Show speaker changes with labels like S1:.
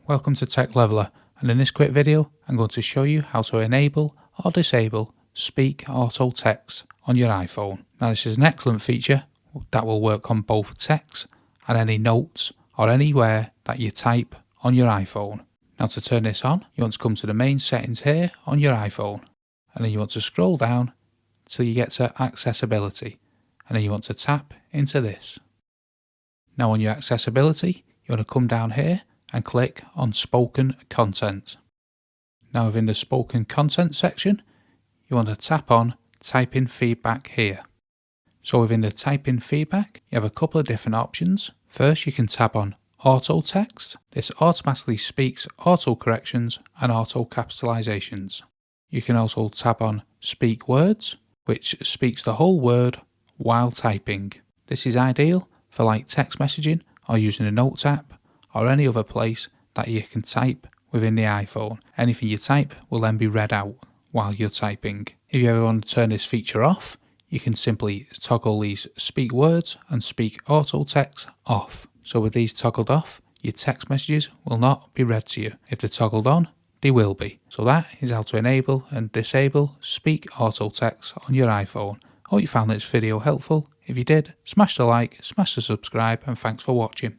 S1: welcome to Tech Leveler, and in this quick video I'm going to show you how to enable or disable Speak Auto Text on your iPhone. Now this is an excellent feature that will work on both text and any notes or anywhere that you type on your iPhone. Now to turn this on, you want to come to the main settings here on your iPhone, and then you want to scroll down till you get to accessibility, and then you want to tap into this. Now on your accessibility, you want to come down here and click on spoken content. Now within the spoken content section, you want to tap on type in feedback here. So within the type in feedback, you have a couple of different options. First, you can tap on auto text. This automatically speaks auto corrections and auto capitalizations. You can also tap on speak words, which speaks the whole word while typing. This is ideal for like text messaging or using a notes app or any other place that you can type within the iPhone. Anything you type will then be read out while you're typing. If you ever want to turn this feature off, you can simply toggle these speak words and speak auto text off. So with these toggled off, your text messages will not be read to you. If they're toggled on, they will be. So that is how to enable and disable speak auto text on your iPhone. Hope you found this video helpful. If you did, smash the like, smash the subscribe, and thanks for watching.